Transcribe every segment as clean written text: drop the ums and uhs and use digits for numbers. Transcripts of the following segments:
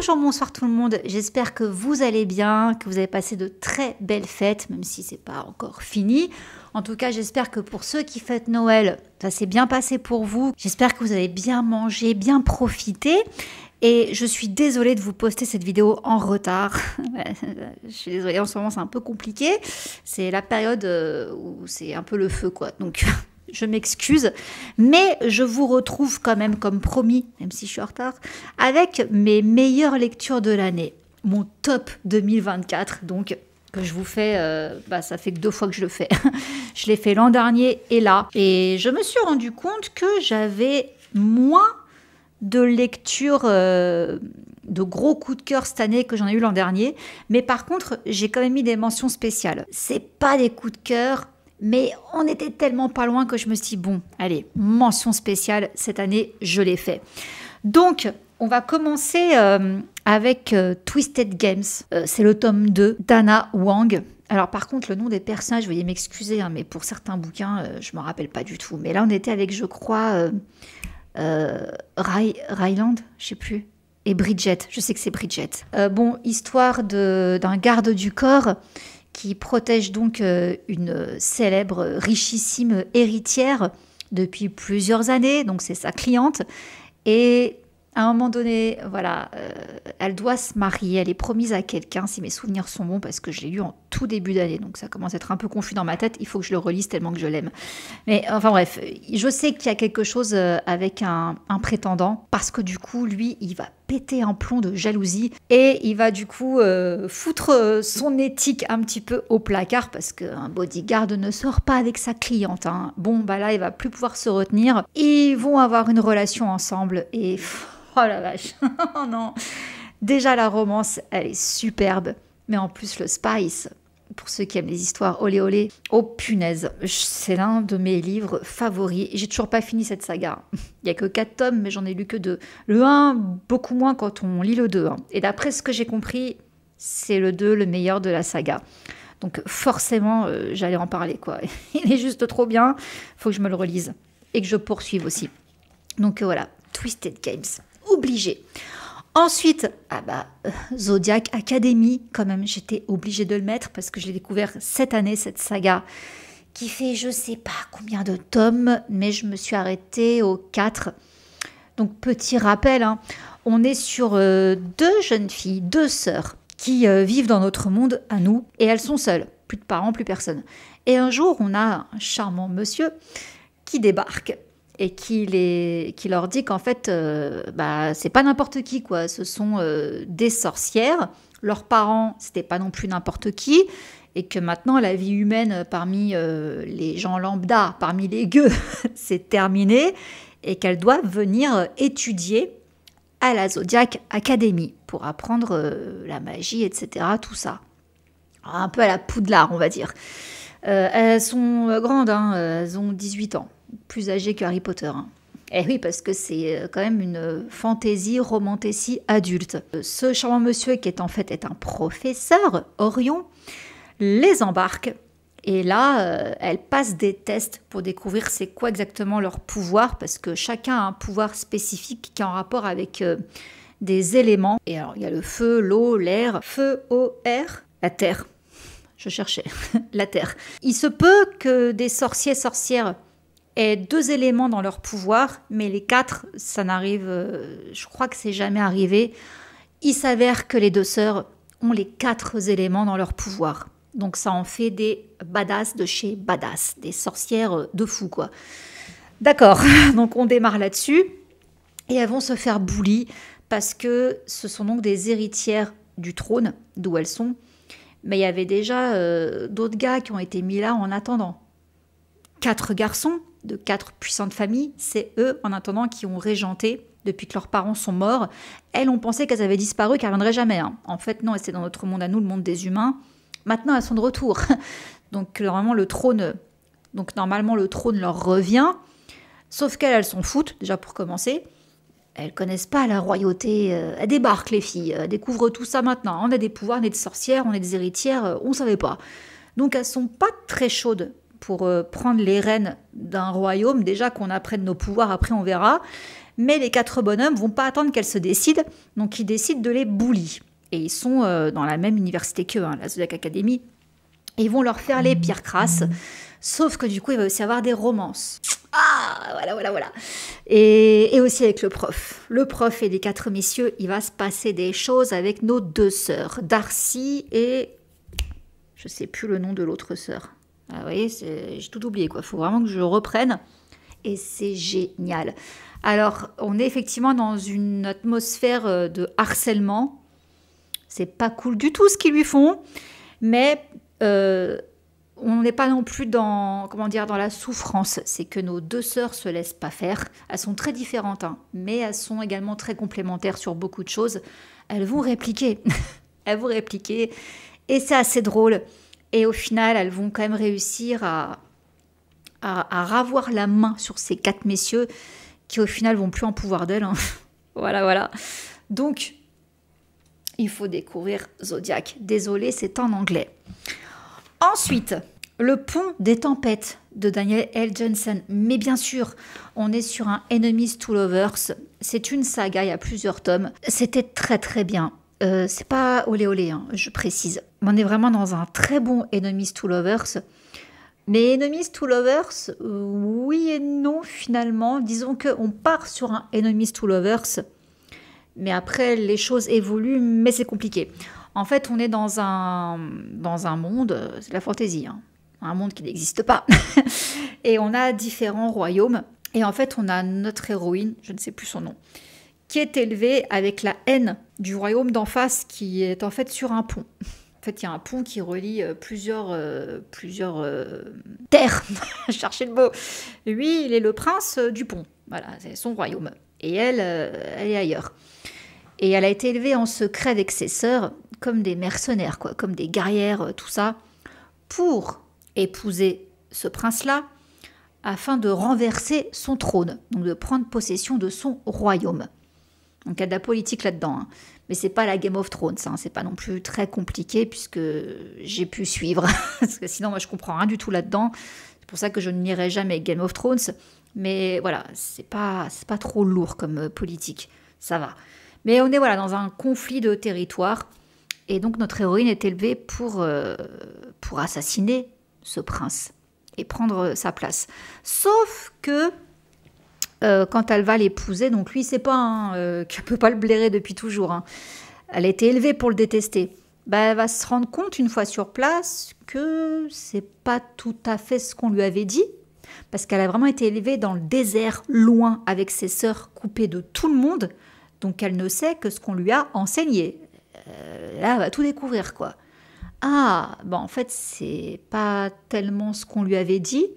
Bonjour, bonsoir tout le monde, j'espère que vous allez bien, que vous avez passé de très belles fêtes, même si c'est pas encore fini. En tout cas, j'espère que pour ceux qui fêtent Noël, ça s'est bien passé pour vous. J'espère que vous avez bien mangé, bien profité. Et je suis désolée de vous poster cette vidéo en retard. Je suis désolée, en ce moment c'est un peu compliqué. C'est la période où c'est un peu le feu, quoi. Donc je m'excuse. Mais je vous retrouve quand même, comme promis, même si je suis en retard, avec mes meilleures lectures de l'année. Mon top 2024, donc que je vous fais, ça fait que 2 fois que je le fais. Je l'ai fait l'an dernier et là. Et je me suis rendu compte que j'avais moins de lecture, de gros coups de cœur cette année que j'en ai eu l'an dernier. Mais par contre, j'ai quand même mis des mentions spéciales. C'est pas des coups de cœur, mais on était tellement pas loin que je me suis dit, bon, allez, mention spéciale, cette année, je l'ai fait. Donc, on va commencer avec Twisted Games. C'est le tome 2 d'Anna Huang. Alors par contre, le nom des personnages, veuillez m'excuser, hein, mais pour certains bouquins, je ne me rappelle pas du tout. Mais là, on était avec, je crois, Ryland, je sais plus, et Bridget. Je sais que c'est Bridget. Histoire d'un garde du corps qui protège donc une célèbre, richissime héritière depuis plusieurs années. Donc c'est sa cliente. Et à un moment donné, voilà, elle doit se marier, elle est promise à quelqu'un, si mes souvenirs sont bons, parce que je l'ai lu en tout début d'année, donc ça commence à être un peu confus dans ma tête, il faut que je le relise tellement que je l'aime. Mais enfin bref, je sais qu'il y a quelque chose avec un prétendant, parce que du coup, lui, il va péter un plomb de jalousie, et il va du coup foutre son éthique un petit peu au placard, parce qu'un bodyguard ne sort pas avec sa cliente. Hein. Bon, bah là, il va plus pouvoir se retenir, ils vont avoir une relation ensemble, et... Oh la vache, oh non. Déjà la romance, elle est superbe, mais en plus le spice, pour ceux qui aiment les histoires olé olé, oh punaise, c'est l'un de mes livres favoris. J'ai toujours pas fini cette saga. Il y a que 4 tomes, mais j'en ai lu que 2. Le 1, beaucoup moins quand on lit le 2. Hein. Et d'après ce que j'ai compris, c'est le 2 le meilleur de la saga. Donc forcément, j'allais en parler, quoi. Il est juste trop bien, faut que je me le relise. Et que je poursuive aussi. Donc voilà, Twisted Games. Obligé. Ensuite, Zodiac Academy, quand même, j'étais obligée de le mettre parce que je l'ai découvert cette année, cette saga, qui fait je sais pas combien de tomes, mais je me suis arrêtée au 4. Donc, petit rappel, hein, on est sur 2 jeunes filles, 2 sœurs, qui vivent dans notre monde à nous, et elles sont seules, plus de parents, plus personne. Et un jour, on a un charmant monsieur qui débarque et qui leur dit qu'en fait, c'est pas n'importe qui, quoi. Ce sont des sorcières. Leurs parents, c'était pas non plus n'importe qui. Et que maintenant, la vie humaine parmi les gens lambda, parmi les gueux, c'est terminé. Et qu'elles doivent venir étudier à la Zodiac Academy pour apprendre la magie, etc. Tout ça. Alors, un peu à la Poudlard, on va dire. Elles sont grandes, hein, elles ont 18 ans. Plus âgées que Harry Potter. Hein. Eh oui, parce que c'est quand même une fantaisie, romantécie adulte. Ce charmant monsieur, qui est en fait un professeur, Orion, les embarque. Et là, elles passent des tests pour découvrir c'est quoi exactement leur pouvoir, parce que chacun a un pouvoir spécifique qui est en rapport avec des éléments. Et alors, il y a le feu, l'eau, l'air, feu, eau, air, la terre. Je cherchais, la terre. Il se peut que des sorcières aient 2 éléments dans leur pouvoir, mais les 4, ça n'arrive, je crois que c'est jamais arrivé. Il s'avère que les 2 sœurs ont les 4 éléments dans leur pouvoir. Donc ça en fait des badass de chez badass, des sorcières de fou, quoi. D'accord, donc on démarre là-dessus, et elles vont se faire bully, parce que ce sont donc des héritières du trône, d'où elles sont. Mais il y avait déjà d'autres gars qui ont été mis là en attendant. 4 garçons de 4 puissantes familles, c'est eux, en attendant, qui ont régenté depuis que leurs parents sont morts. Elles ont pensé qu'elles avaient disparu, qu'elles ne reviendraient jamais. Hein. En fait, non, elles étaient dans notre monde à nous, le monde des humains. Maintenant, elles sont de retour. Donc, normalement, le trône leur revient. Sauf qu'elles s'en foutent, déjà pour commencer. Elles connaissent pas la royauté. Elles débarquent, les filles. Elles découvrent tout ça maintenant. On a des pouvoirs, on est des sorcières, on est des héritières. On ne savait pas. Donc, elles sont pas très chaudes pour prendre les rênes d'un royaume. Déjà qu'on apprenne nos pouvoirs, après on verra. Mais les 4 bonhommes vont pas attendre qu'elle se décide, donc ils décident de les bully. Et ils sont dans la même université qu'eux, la Zodiac Academy. Et ils vont leur faire les pires crasses. Sauf que du coup, il va aussi avoir des romances. Ah, voilà. Et aussi avec le prof. Le prof et les 4 messieurs, il va se passer des choses avec nos 2 sœurs. Darcy et... Je sais plus le nom de l'autre sœur. Ah, vous voyez, j'ai tout oublié, quoi. Faut vraiment que je reprenne. Et c'est génial. Alors, on est effectivement dans une atmosphère de harcèlement. C'est pas cool du tout ce qu'ils lui font. Mais... on n'est pas non plus dans la souffrance. C'est que nos 2 sœurs se laissent pas faire. Elles sont très différentes, mais elles sont également très complémentaires sur beaucoup de choses. Elles vont répliquer. Elles vont répliquer. Et c'est assez drôle. Et au final, elles vont quand même réussir à ravoir la main sur ces 4 messieurs qui au final vont plus en pouvoir d'elles. Voilà. Donc, il faut découvrir Zodiac. Désolée, c'est en anglais. Ensuite, le pont des tempêtes de Daniel L. Jensen. Mais bien sûr, on est sur un Enemies to Lovers. C'est une saga, il y a plusieurs tomes. C'était très très bien. C'est pas olé olé, je précise. On est vraiment dans un très bon Enemies to Lovers. Mais Enemies to Lovers, oui et non finalement. Disons qu'on part sur un Enemies to Lovers. Mais après, les choses évoluent, mais c'est compliqué. En fait, on est dans un monde, c'est la fantaisie, un monde qui n'existe pas. Et on a différents royaumes. Et en fait, on a notre héroïne, je ne sais plus son nom, qui est élevée avec la haine du royaume d'en face, qui est en fait sur un pont. En fait, il y a un pont qui relie plusieurs terres. Je cherchais le mot. Lui, il est le prince du pont. Voilà, c'est son royaume. Et elle est ailleurs. Et elle a été élevée en secret avec ses sœurs, comme des mercenaires, quoi, comme des guerrières, tout ça, pour épouser ce prince-là, afin de renverser son trône, donc de prendre possession de son royaume. Donc il y a de la politique là-dedans, mais c'est pas la Game of Thrones, c'est pas non plus très compliqué, puisque j'ai pu suivre, parce que sinon moi je comprends rien du tout là-dedans, c'est pour ça que je ne lirai jamais Game of Thrones, mais voilà, c'est pas trop lourd comme politique, ça va. Mais on est dans un conflit de territoire. Et donc notre héroïne est élevée pour assassiner ce prince et prendre sa place. Sauf que quand elle va l'épouser, donc lui, il ne sait pas qu'elle ne peut pas le blairer depuis toujours. Elle a été élevée pour le détester. Elle va se rendre compte une fois sur place que c'est pas tout à fait ce qu'on lui avait dit. Parce qu'elle a vraiment été élevée dans le désert, loin, avec ses sœurs, coupées de tout le monde. Donc elle ne sait que ce qu'on lui a enseigné. Là, elle va tout découvrir, quoi. Ah, en fait, c'est pas tellement ce qu'on lui avait dit,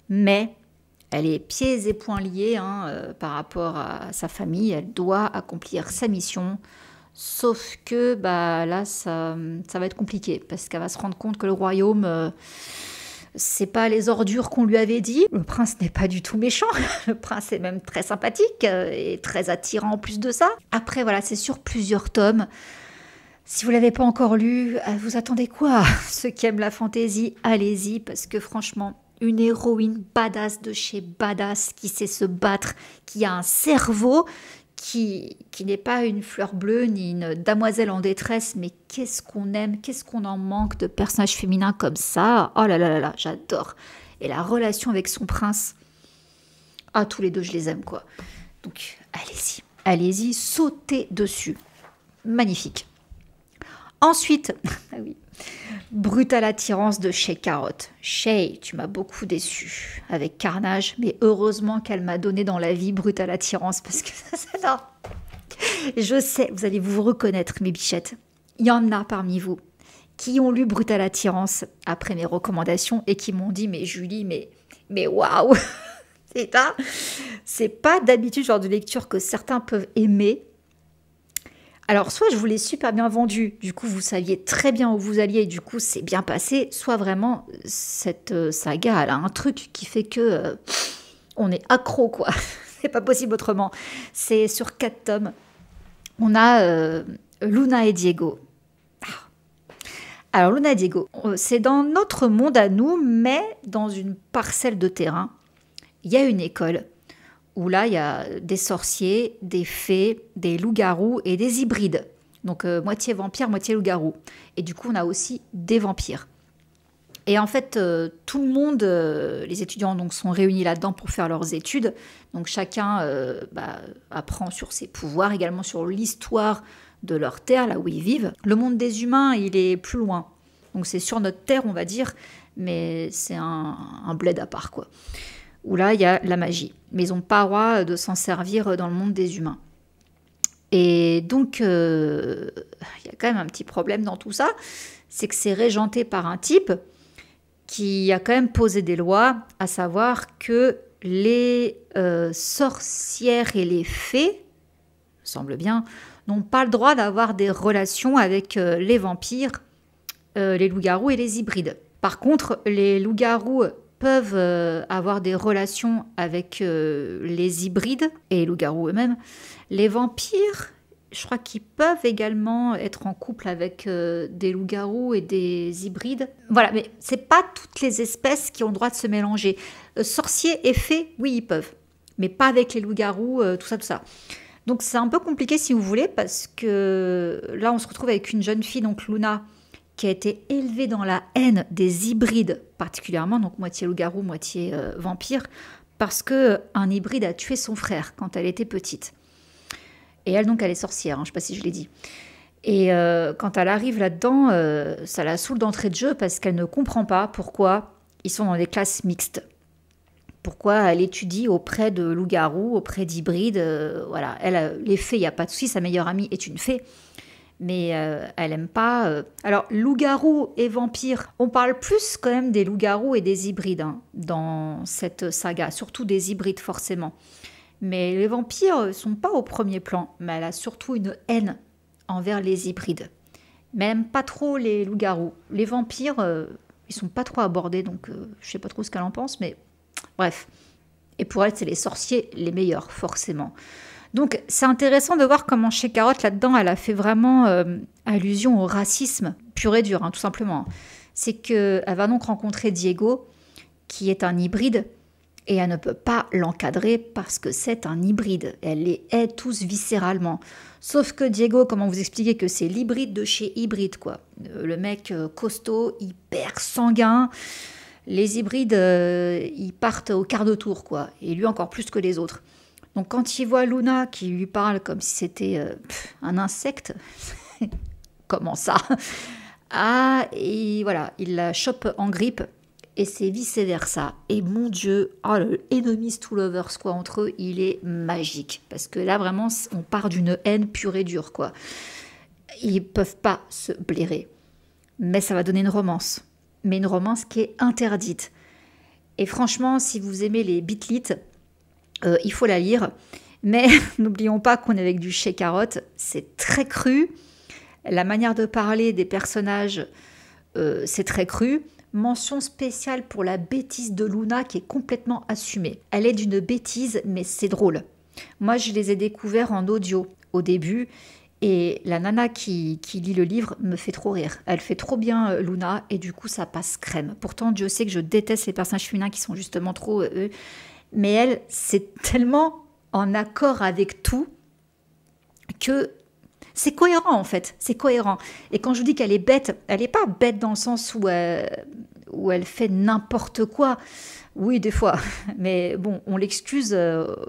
mais elle est pieds et poings liés par rapport à sa famille. Elle doit accomplir sa mission. Sauf que là, ça va être compliqué, parce qu'elle va se rendre compte que le royaume... c'est pas les ordures qu'on lui avait dit. Le prince n'est pas du tout méchant. Le prince est même très sympathique et très attirant en plus de ça. Après, c'est sur plusieurs tomes. Si vous l'avez pas encore lu, vous attendez quoi? Ceux qui aiment la fantaisie, allez-y, parce que franchement, une héroïne badass de chez badass, qui sait se battre, qui a un cerveau, qui n'est pas une fleur bleue ni une damoiselle en détresse, mais qu'est-ce qu'on aime, qu'est-ce qu'on en manque de personnages féminins comme ça. Oh là là là là, j'adore. Et la relation avec son prince, tous les deux je les aime, quoi. Donc allez-y, sautez dessus. Magnifique. Ensuite, Brutale attirance de Shay Carotte. Shay, tu m'as beaucoup déçue avec Carnage, mais heureusement qu'elle m'a donné dans la vie Brutale attirance, parce que non. Je sais, vous allez vous reconnaître, mes bichettes. Il y en a parmi vous qui ont lu Brutale attirance après mes recommandations et qui m'ont dit, mais Julie, mais waouh. C'est pas d'habitude genre de lecture que certains peuvent aimer. Alors, soit je vous l'ai super bien vendu, du coup, vous saviez très bien où vous alliez, et du coup, c'est bien passé, soit vraiment, cette saga, elle a un truc qui fait que on est accro, quoi. C'est pas possible autrement. C'est sur 4 tomes. On a Luna et Diego. Alors, Luna et Diego, c'est dans notre monde à nous, mais dans une parcelle de terrain, il y a une école où là, il y a des sorciers, des fées, des loups-garous et des hybrides. Donc, moitié vampire, moitié loup-garou. Et du coup, on a aussi des vampires. Et en fait, tout le monde, les étudiants donc, sont réunis là-dedans pour faire leurs études. Donc chacun apprend sur ses pouvoirs, également sur l'histoire de leur terre, là où ils vivent. Le monde des humains, il est plus loin. Donc c'est sur notre terre, on va dire, mais c'est un bled à part, quoi. Où là, il y a la magie. Mais ils n'ont pas le droit de s'en servir dans le monde des humains. Et donc, il y a quand même un petit problème dans tout ça, c'est que c'est régenté par un type qui a quand même posé des lois, à savoir que les sorcières et les fées, semble bien, n'ont pas le droit d'avoir des relations avec les vampires, les loups-garous et les hybrides. Par contre, les loups-garous peuvent avoir des relations avec les hybrides et les loups-garous eux-mêmes. Les vampires, je crois qu'ils peuvent également être en couple avec des loups-garous et des hybrides. Voilà, mais c'est pas toutes les espèces qui ont le droit de se mélanger. Sorciers et fées, oui, ils peuvent. Mais pas avec les loups-garous, tout ça, tout ça. Donc c'est un peu compliqué si vous voulez, parce que là, on se retrouve avec une jeune fille, donc Luna, qui a été élevée dans la haine des hybrides, particulièrement, donc moitié loup-garou, moitié vampire, parce qu'un hybride a tué son frère quand elle était petite. Et elle, donc, elle est sorcière, hein, je ne sais pas si je l'ai dit. Et quand elle arrive là-dedans, ça la saoule d'entrée de jeu parce qu'elle ne comprend pas pourquoi ils sont dans des classes mixtes. Pourquoi elle étudie auprès de loups-garous, auprès d'hybrides. Voilà, elle, les fées, il n'y a pas de souci, sa meilleure amie est une fée. Mais elle n'aime pas... Alors, loups-garous et vampires, on parle plus quand même des loups-garous et des hybrides hein, dans cette saga, surtout des hybrides forcément. Mais les vampires ne sont pas au premier plan, mais elle a surtout une haine envers les hybrides. Même pas trop les loups-garous. Les vampires, ils sont pas trop abordés, donc je sais pas trop ce qu'elle en pense, mais bref. Et pour elle, c'est les sorciers les meilleurs, forcément. Donc c'est intéressant de voir comment chez Carotte, là-dedans, elle a fait vraiment allusion au racisme pur et dur, hein, tout simplement. C'est qu'elle va donc rencontrer Diego, qui est un hybride, et elle ne peut pas l'encadrer parce que c'est un hybride. Elle les hait tous viscéralement. Sauf que Diego, comment vous expliquer que c'est l'hybride de chez hybride, quoi. Le mec costaud, hyper sanguin. Les hybrides, ils partent au quart de tour, quoi. Et lui encore plus que les autres. Donc quand il voit Luna qui lui parle comme si c'était un insecte, comment ça? Ah, et voilà, il la chope en grippe. Et c'est vice-versa. Et mon Dieu, oh, le enemies to lovers, quoi, entre eux, il est magique. Parce que là, vraiment, on part d'une haine pure et dure, quoi. Ils peuvent pas se blairer. Mais ça va donner une romance. Mais une romance qui est interdite. Et franchement, si vous aimez les Beatlit, il faut la lire. Mais n'oublions pas qu'on est avec du chez Carotte. C'est très cru. La manière de parler des personnages, c'est très cru. Mention spéciale pour la bêtise de Luna qui est complètement assumée. Elle est d'une bêtise, mais c'est drôle. Moi, je les ai découverts en audio au début et la nana qui lit le livre me fait trop rire. Elle fait trop bien Luna et du coup, ça passe crème. Pourtant, Dieu sait que je déteste les personnages féminins qui sont justement trop... mais elle, c'est tellement en accord avec tout que... C'est cohérent en fait, c'est cohérent. Et quand je vous dis qu'elle est bête, elle n'est pas bête dans le sens où elle fait n'importe quoi. Oui, des fois. Mais bon, on l'excuse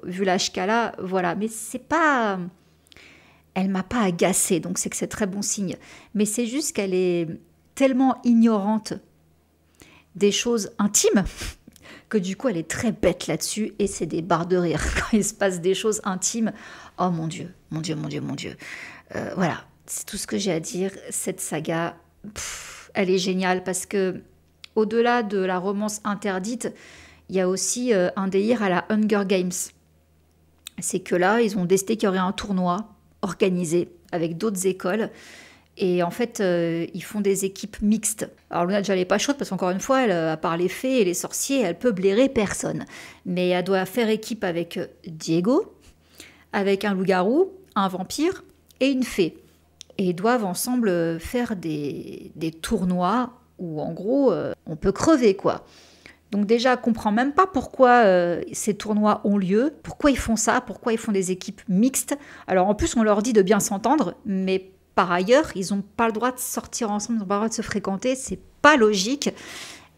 vu l'âge qu'elle a, voilà. Mais c'est pas... Elle m'a pas agacée, donc c'est que c'est très bon signe. Mais c'est juste qu'elle est tellement ignorante des choses intimes que du coup, elle est très bête là-dessus et c'est des barres de rire quand il se passe des choses intimes. Oh mon Dieu, mon Dieu, mon Dieu, mon Dieu. Voilà, c'est tout ce que j'ai à dire. Cette saga, elle est géniale parce que au-delà de la romance interdite, il y a aussi un délire à la Hunger Games. C'est que là, ils ont décidé qu'il y aurait un tournoi organisé avec d'autres écoles. Et en fait, ils font des équipes mixtes. Alors Luna, déjà, elle n'est pas chaude parce qu'encore une fois, elle, à part les fées et les sorciers, elle peut blairer personne. Mais elle doit faire équipe avec Diego, avec un loup-garou, un vampire et une fée. Et ils doivent ensemble faire des tournois où, en gros, on peut crever, quoi. Donc déjà, on comprend même pas pourquoi ces tournois ont lieu, pourquoi ils font ça, pourquoi ils font des équipes mixtes. Alors en plus, on leur dit de bien s'entendre, mais par ailleurs, ils n'ont pas le droit de sortir ensemble, ils n'ont pas le droit de se fréquenter, c'est pas logique.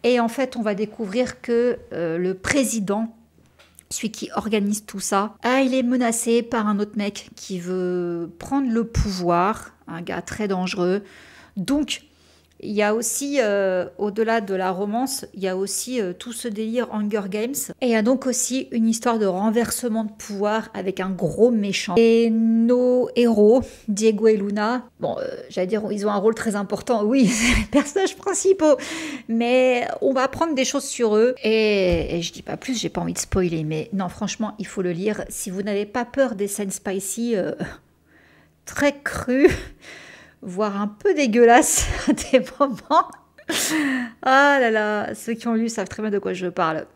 Et en fait, on va découvrir que le président, celui qui organise tout ça, il est menacé par un autre mec qui veut prendre le pouvoir, un gars très dangereux. Donc, il y a aussi, au-delà de la romance, il y a aussi tout ce délire Hunger Games. Et il y a donc aussi une histoire de renversement de pouvoir avec un gros méchant. Et nos héros, Diego et Luna, bon, j'allais dire, ils ont un rôle très important. Oui, c'est les personnages principaux. Mais on va apprendre des choses sur eux. Et je dis pas plus, j'ai pas envie de spoiler. Mais non, franchement, il faut le lire. Si vous n'avez pas peur des scènes spicy, très crues, voire un peu dégueulasse à des moments. Ah là là, ceux qui ont lu savent très bien de quoi je parle.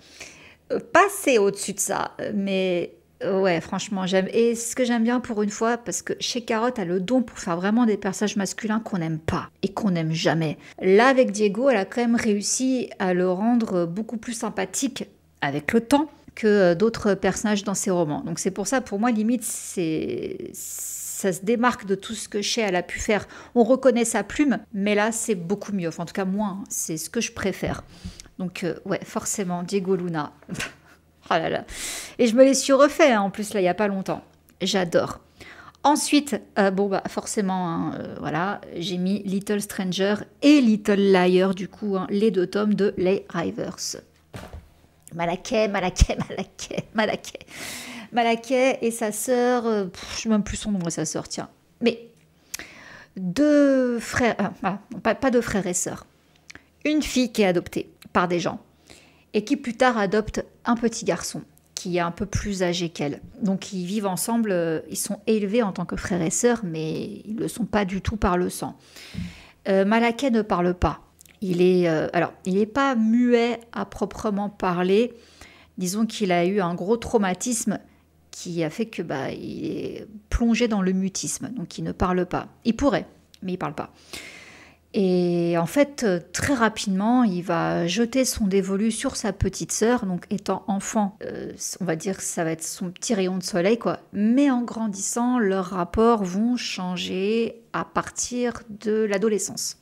Passer au-dessus de ça, mais ouais, franchement, j'aime. Et ce que j'aime bien pour une fois, parce que chez Carotte a le don pour faire vraiment des personnages masculins qu'on n'aime pas et qu'on n'aime jamais. Là, avec Diego, elle a quand même réussi à le rendre beaucoup plus sympathique avec le temps que d'autres personnages dans ses romans. Donc c'est pour ça, pour moi, limite, ça se démarque de tout ce que Shea elle a pu faire. On reconnaît sa plume, mais là, c'est beaucoup mieux. Enfin, en tout cas, moi, hein, c'est ce que je préfère. Donc, ouais, forcément, Diego Luna. Oh là là. Et je me les suis refait, hein, en plus, là, il n'y a pas longtemps. J'adore. Ensuite, bon, bah, forcément, hein, voilà, j'ai mis Little Stranger et Little Liar, du coup, hein, les 2 tomes de Leigh Rivers. Malakai et sa sœur, je ne sais même plus son nom, sa sœur, tiens. Mais 2 frères, non, pas 2 frères et sœurs. Une fille qui est adoptée par des gens et qui plus tard adopte un petit garçon qui est un peu plus âgé qu'elle. Donc ils vivent ensemble, ils sont élevés en tant que frères et sœurs, mais ils ne le sont pas du tout par le sang. Malakai ne parle pas. Il est pas muet à proprement parler. Disons qu'il a eu un gros traumatisme qui a fait que il est plongé dans le mutisme, donc il ne parle pas. Il pourrait, mais il parle pas. Et en fait, très rapidement, il va jeter son dévolu sur sa petite sœur, donc étant enfant, on va dire que ça va être son petit rayon de soleil, quoi. Mais en grandissant, leurs rapports vont changer à partir de l'adolescence.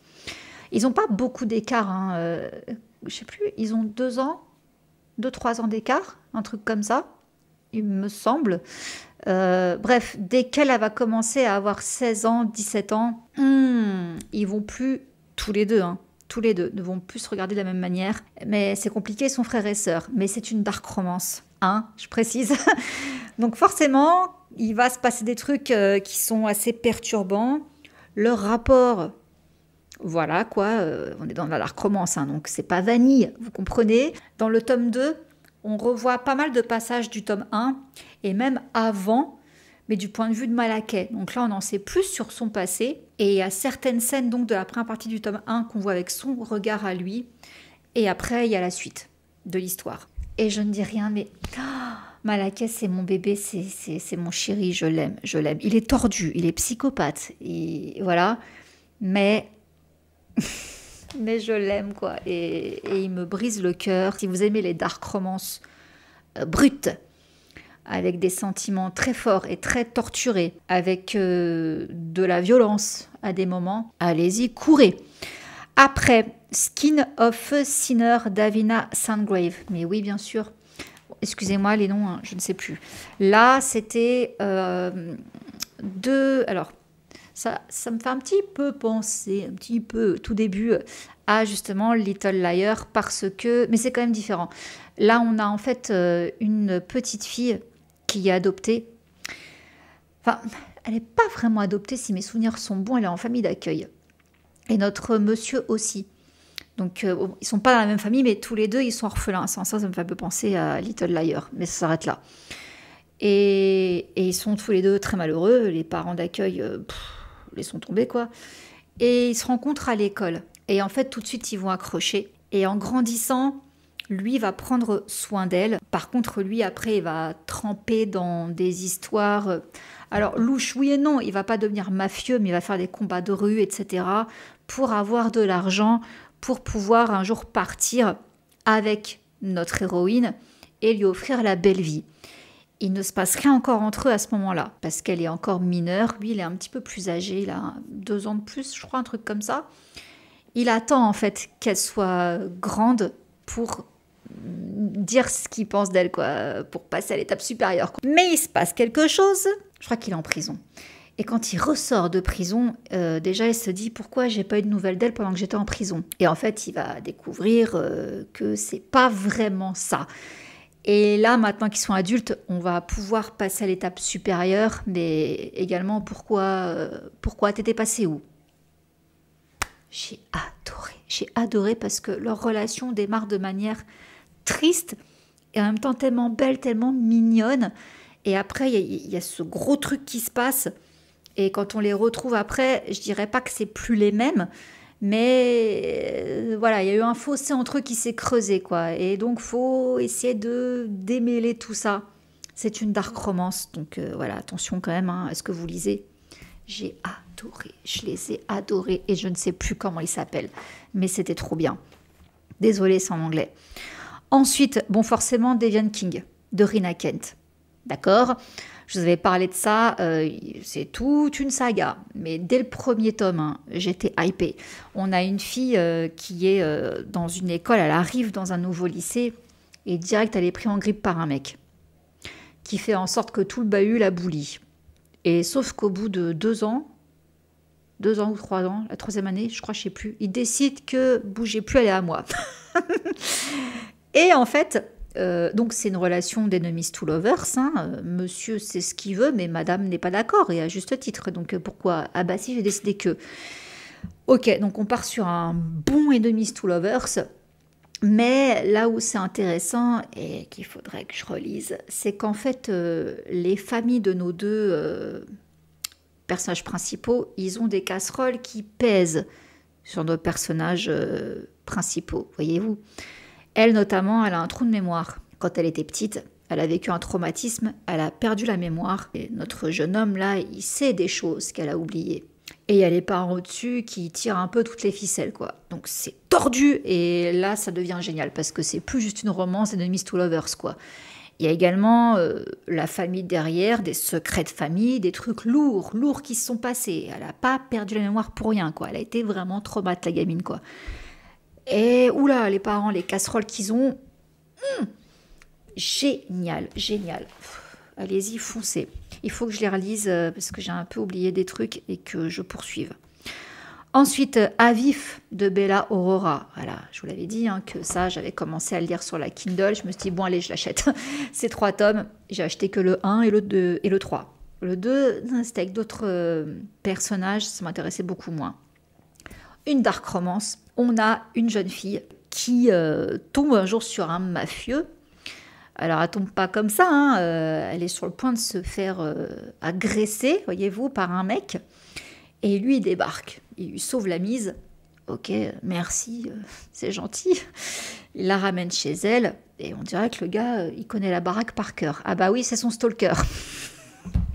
Ils n'ont pas beaucoup d'écart, hein. Je sais plus, ils ont 2-3 ans d'écart, un truc comme ça, il me semble. Bref, dès qu'elle va commencer à avoir 16 ans, 17 ans, ils vont plus, tous les deux ne vont plus se regarder de la même manière. Mais c'est compliqué, ils sont frères et sœurs. Mais c'est une dark romance, hein, je précise. Donc forcément, il va se passer des trucs qui sont assez perturbants. Leur rapport, voilà quoi, on est dans la dark romance, hein, donc c'est pas vanille, vous comprenez. Dans le tome 2, on revoit pas mal de passages du tome 1, et même avant, mais du point de vue de Malakai. Donc là, on en sait plus sur son passé, et il y a certaines scènes donc, de la première partie du tome 1 qu'on voit avec son regard à lui, et après, il y a la suite de l'histoire. Et je ne dis rien, mais Malakai, c'est mon bébé, c'est mon chéri, je l'aime. Il est tordu, il est psychopathe, et voilà, mais je l'aime, quoi. Et il me brise le cœur. Si vous aimez les dark romances brutes, avec des sentiments très forts et très torturés, avec de la violence à des moments, allez-y, courez. Après, Skin of Sinner d'Avina Sandgrave. Mais oui, bien sûr. Excusez-moi les noms, hein, je ne sais plus. Là, c'était alors, ça me fait un petit peu penser, un petit peu, tout début, à justement Little Liar, parce que... Mais c'est quand même différent. Là, on a en fait une petite fille qui est adoptée. Enfin, elle n'est pas vraiment adoptée, si mes souvenirs sont bons, elle est en famille d'accueil. Et notre monsieur aussi. Donc, ils ne sont pas dans la même famille, mais tous les deux, ils sont orphelins. Sans ça me fait un peu penser à Little Liar, mais ça s'arrête là. Et ils sont tous les deux très malheureux. Les parents d'accueil laissent tomber, quoi. Et ils se rencontrent à l'école. Et en fait, tout de suite, ils vont accrocher. Et en grandissant, lui va prendre soin d'elle. Par contre, lui, après, il va tremper dans des histoires... Alors, louche, oui et non. Il va pas devenir mafieux, mais il va faire des combats de rue, etc. pour avoir de l'argent, pour pouvoir un jour partir avec notre héroïne et lui offrir la belle vie. Il ne se passe rien encore entre eux à ce moment-là, parce qu'elle est encore mineure. Lui, il est un petit peu plus âgé, il a 2 ans de plus, je crois, un truc comme ça. Il attend en fait qu'elle soit grande pour dire ce qu'il pense d'elle, quoi, pour passer à l'étape supérieure, quoi. Mais il se passe quelque chose, je crois qu'il est en prison. Et quand il ressort de prison, déjà il se dit pourquoi j'ai pas eu de nouvelles d'elle pendant que j'étais en prison. Et en fait, il va découvrir que c'est pas vraiment ça. Et là, maintenant qu'ils sont adultes, on va pouvoir passer à l'étape supérieure, mais également pourquoi t'étais passé où? J'ai adoré parce que leur relation démarre de manière triste et en même temps tellement belle, tellement mignonne. Et après, il y a ce gros truc qui se passe. Et quand on les retrouve après, je dirais pas que c'est plus les mêmes, mais voilà, il y a eu un fossé entre eux qui s'est creusé, quoi. Et donc, faut essayer de démêler tout ça. C'est une dark romance, donc voilà, attention quand même à ce que vous lisez. J'ai adoré, je les ai adorés et je ne sais plus comment ils s'appellent, mais c'était trop bien. Désolée, c'est en anglais. Ensuite, bon, forcément, Deviant King, de Rina Kent. D'accord ? Je vous avais parlé de ça, c'est toute une saga. Mais dès le premier tome, hein, j'étais hypée. On a une fille qui est dans une école, elle arrive dans un nouveau lycée et direct, elle est prise en grippe par un mec qui fait en sorte que tout le bahut la bully. Et sauf qu'au bout de 2 ans ou 3 ans, la 3e année, je crois, je sais plus, il décide que bougez plus, elle est à moi. Et en fait, donc c'est une relation d'enemies to lovers. Hein. Monsieur sait ce qu'il veut, mais madame n'est pas d'accord, et à juste titre. Donc pourquoi? Ah bah si, j'ai décidé que... Ok, donc on part sur un bon enemies to lovers. Mais là où c'est intéressant, et qu'il faudrait que je relise, c'est qu'en fait, les familles de nos deux personnages principaux, ils ont des casseroles qui pèsent sur nos personnages principaux, voyez-vous. Elle, notamment, elle a un trou de mémoire. Quand elle était petite, elle a vécu un traumatisme, elle a perdu la mémoire. Et notre jeune homme, là, il sait des choses qu'elle a oubliées. Et il y a les parents au-dessus qui tirent un peu toutes les ficelles, quoi. Donc c'est tordu, et là, ça devient génial, parce que c'est plus juste une romance enemies to lovers, quoi. Il y a également la famille derrière, des secrets de famille, des trucs lourds qui se sont passés. Elle n'a pas perdu la mémoire pour rien, quoi. Elle a été vraiment traumatisée, la gamine, quoi. Et oula, les parents, les casseroles qu'ils ont, génial. Allez-y, foncez. Il faut que je les relise parce que j'ai un peu oublié des trucs et que je poursuive. Ensuite, Avif de Bella Aurora. Voilà, je vous l'avais dit, hein, que ça, j'avais commencé à le lire sur la Kindle. Je me suis dit, bon, allez, je l'achète. C'est 3 tomes. J'ai acheté que le 1 et le 2 et le 3. Le 2, c'était avec d'autres personnages. Ça m'intéressait beaucoup moins. Une dark romance. On a une jeune fille qui tombe un jour sur un mafieux. Alors, elle tombe pas comme ça, hein. Elle est sur le point de se faire agresser, voyez-vous, par un mec. Et lui, il débarque. Il lui sauve la mise. Ok, merci, c'est gentil. Il la ramène chez elle. Et on dirait que le gars, il connaît la baraque par cœur. Ah bah oui, c'est son stalker.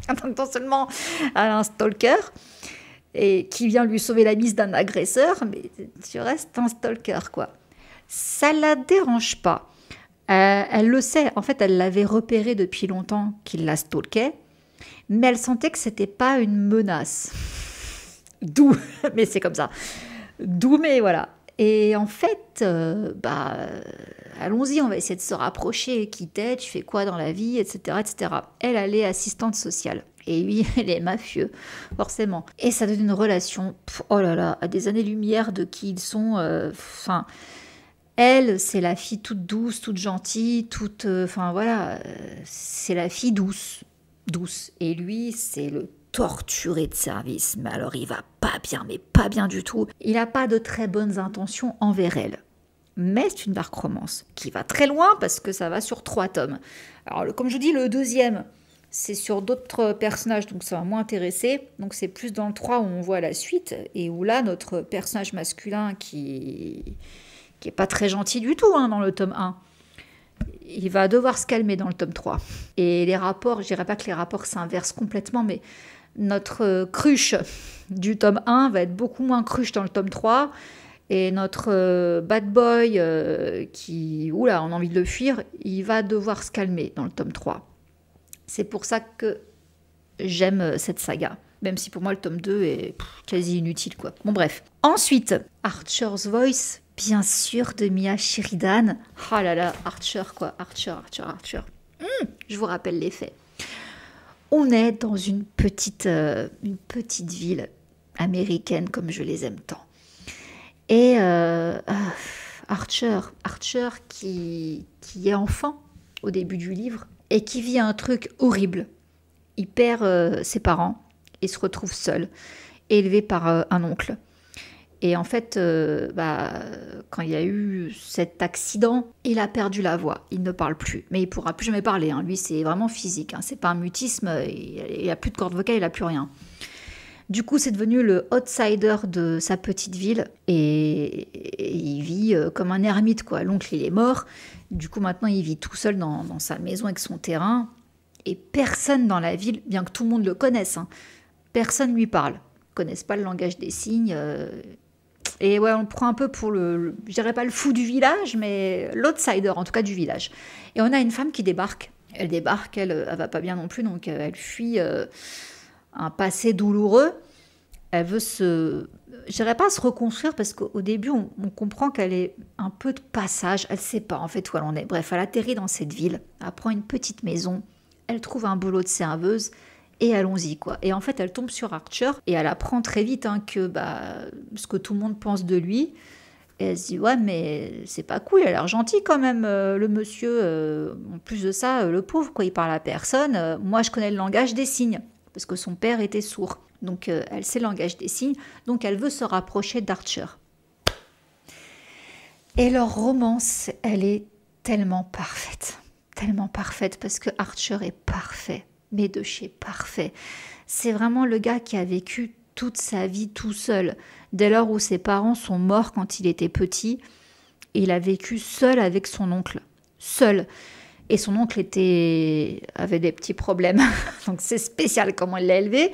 Donc, non seulement elle a un stalker, et qui vient lui sauver la mise d'un agresseur, mais tu restes un stalker, quoi. Ça la dérange pas. Elle le sait, en fait, elle l'avait repéré depuis longtemps qu'il la stalkait, mais elle sentait que c'était pas une menace. D'où, mais c'est comme ça. D'où, mais voilà. Et en fait, allons-y, on va essayer de se rapprocher. Qui t'es, tu fais quoi dans la vie, etc., etc. Elle est assistante sociale. Et lui, elle est mafieux, forcément. Et ça donne une relation, oh là là, à des années-lumière de qui ils sont. Elle, c'est la fille toute douce, toute gentille, toute... c'est la fille douce. Et lui, c'est le torturé de service. Mais alors, il va pas bien, mais pas bien du tout. Il n'a pas de très bonnes intentions envers elle. Mais c'est une dark romance qui va très loin parce que ça va sur 3 tomes. Alors, comme je vous dis, le 2e, c'est sur d'autres personnages, donc ça va moins intéresser. Donc, c'est plus dans le 3 où on voit la suite et où là, notre personnage masculin qui est pas très gentil du tout, hein, dans le tome 1. Il va devoir se calmer dans le tome 3. Et les rapports, je dirais pas que les rapports s'inversent complètement, mais notre cruche du tome 1 va être beaucoup moins cruche dans le tome 3. Et notre bad boy qui, oula, on a envie de le fuir, il va devoir se calmer dans le tome 3. C'est pour ça que j'aime cette saga. Même si pour moi le tome 2 est quasi inutile, quoi. Bon, bref. Ensuite, Archer's Voice, bien sûr, de Mia Sheridan. Oh là là, Archer, quoi. Archer. Je vous rappelle les faits. On est dans une petite ville américaine, comme je les aime tant. Et Archer qui est enfant au début du livre et qui vit un truc horrible. Il perd ses parents et se retrouve seul, élevé par un oncle. Et en fait, quand il y a eu cet accident, il a perdu la voix. Il ne parle plus. Mais il ne pourra plus jamais parler. Lui, c'est vraiment physique. C'est pas un mutisme. Il n'a plus de corde vocale, il n'a plus rien. Du coup, c'est devenu le outsider de sa petite ville. Et il vit comme un ermite, quoi. L'oncle, il est mort. Du coup, maintenant, il vit tout seul dans sa maison avec son terrain. Et personne dans la ville, bien que tout le monde le connaisse, personne lui parle. Ils ne connaissent pas le langage des signes. Et ouais, on le prend un peu pour je dirais pas le fou du village, mais l'outsider, en tout cas du village. Et on a une femme qui débarque. Elle débarque, elle va pas bien non plus, donc elle fuit un passé douloureux. Elle veut je dirais pas se reconstruire, parce qu'au début, on comprend qu'elle est un peu de passage. Elle sait pas en fait où elle en est. Bref, elle atterrit dans cette ville, elle prend une petite maison, elle trouve un boulot de serveuse, et allons-y, quoi. Et en fait, elle tombe sur Archer et elle apprend très vite que ce que tout le monde pense de lui. Et elle se dit, ouais, mais c'est pas cool, il a l'air gentil quand même, le monsieur. En plus de ça, le pauvre, quoi, il parle à personne. Moi, je connais le langage des signes, parce que son père était sourd. Donc, elle sait le langage des signes. Donc, elle veut se rapprocher d'Archer. Et leur romance, elle est tellement parfaite, parce que Archer est parfait. Mais de chez parfait. C'est vraiment le gars qui a vécu toute sa vie tout seul. Dès lors où ses parents sont morts quand il était petit, il a vécu seul avec son oncle. Seul. Et son oncle avait des petits problèmes. Donc c'est spécial comment il l'a élevé.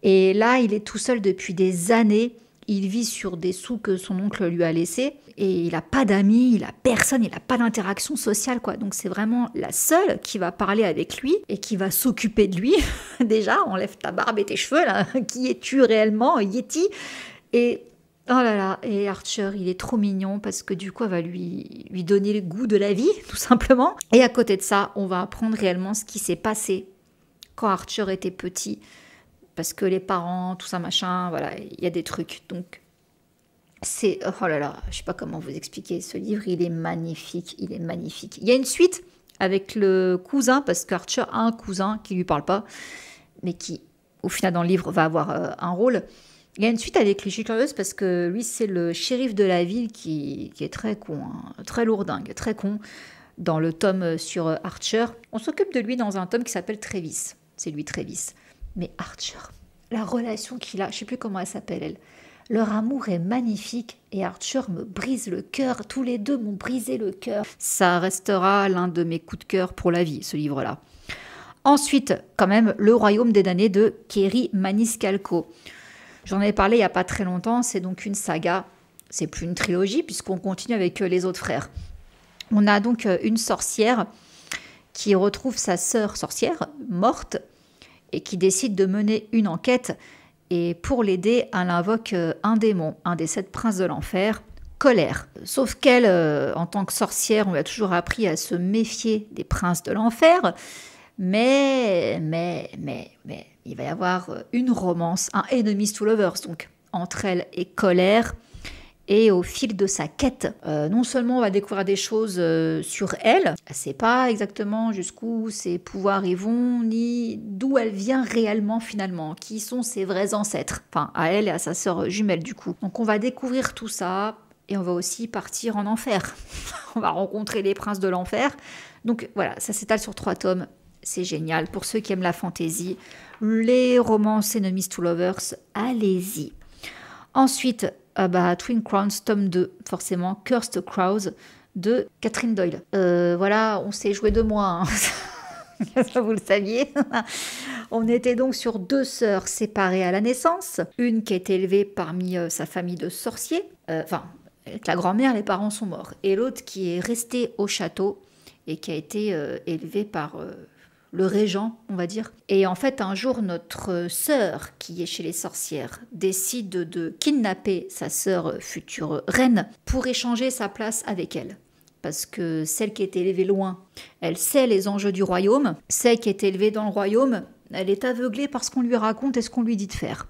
Et là, il est tout seul depuis des années. Il vit sur des sous que son oncle lui a laissés. Et il n'a pas d'amis, il n'a personne, il n'a pas d'interaction sociale, quoi. Donc c'est vraiment la seule qui va parler avec lui et qui va s'occuper de lui. Déjà, enlève ta barbe et tes cheveux, là. Qui es-tu réellement, Yeti? Et oh là là, et Archer, il est trop mignon parce que du coup, elle va lui donner le goût de la vie, tout simplement. Et à côté de ça, on va apprendre réellement ce qui s'est passé quand Archer était petit. Parce que les parents, tout ça, machin, voilà, il y a des trucs. Donc, oh là là, je sais pas comment vous expliquer. Ce livre, il est magnifique, il y a une suite avec le cousin, parce qu'Archer a un cousin qui lui parle pas, mais qui, au final, dans le livre, va avoir un rôle. Il y a une suite avec les Chicanos, parce que lui, c'est le shérif de la ville qui est très con, très lourdingue, très con, dans le tome sur Archer. On s'occupe de lui dans un tome qui s'appelle Travis. C'est lui, Travis. Mais Archer, la relation qu'il a, je sais plus comment elle s'appelle, elle. Leur amour est magnifique et Archer me brise le cœur. Tous les deux m'ont brisé le cœur. Ça restera l'un de mes coups de cœur pour la vie, ce livre-là. Ensuite, quand même, Le Royaume des damnés de Kerry Maniscalco. J'en ai parlé il n'y a pas très longtemps. C'est donc une saga. C'est plus une trilogie puisqu'on continue avec les autres frères. On a donc une sorcière qui retrouve sa sœur sorcière morte et qui décide de mener une enquête. Et pour l'aider, elle invoque un démon, un des 7 princes de l'enfer, Colère. Sauf qu'elle, en tant que sorcière, on lui a toujours appris à se méfier des princes de l'enfer. Mais, il va y avoir une romance, un enemies to lovers, donc, entre elle et Colère. Et au fil de sa quête, non seulement on va découvrir des choses sur elle, elle ne sait pas exactement jusqu'où ses pouvoirs y vont, ni d'où elle vient réellement finalement, qui sont ses vrais ancêtres, enfin à elle et à sa sœur jumelle du coup. Donc on va découvrir tout ça, et on va aussi partir en enfer. On va rencontrer les princes de l'enfer. Donc voilà, ça s'étale sur 3 tomes, c'est génial. Pour ceux qui aiment la fantaisie, les romances Enemies to Lovers, allez-y. Ensuite, Twin Crowns, tome 2, forcément, Cursed Crows, de Catherine Doyle. Voilà, on s'est joué de moi, ça vous le saviez. On était donc sur 2 sœurs séparées à la naissance, une qui a été élevée parmi sa famille de sorciers, Enfin, avec la grand-mère, les parents sont morts. Et l'autre qui est resté au château et qui a été élevé par le régent, on va dire. Et en fait, un jour, notre sœur, qui est chez les sorcières, décide de kidnapper sa sœur future reine pour échanger sa place avec elle. Parce que celle qui est élevée loin, elle sait les enjeux du royaume. Celle qui est élevée dans le royaume, elle est aveuglée par ce qu'on lui raconte et ce qu'on lui dit de faire.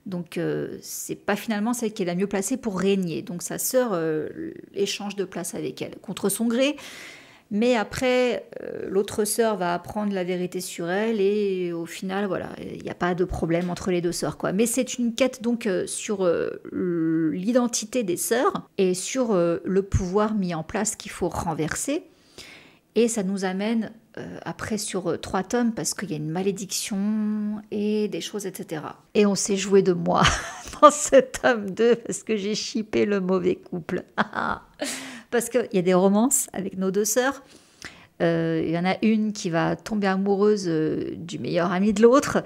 Donc c'est pas finalement celle qui est la mieux placée pour régner. Donc sa sœur échange de place avec elle, contre son gré. Mais après, l'autre sœur va apprendre la vérité sur elle et au final, voilà, il n'y a pas de problème entre les deux sœurs, quoi. Mais c'est une quête donc sur l'identité des sœurs et sur le pouvoir mis en place qu'il faut renverser. Et ça nous amène après sur 3 tomes parce qu'il y a une malédiction et des choses, etc. Et on s'est joué de moi dans ce tome 2 parce que j'ai shippé le mauvais couple. Parce qu'il y a des romances avec nos 2 sœurs. Il y en a une qui va tomber amoureuse du meilleur ami de l'autre.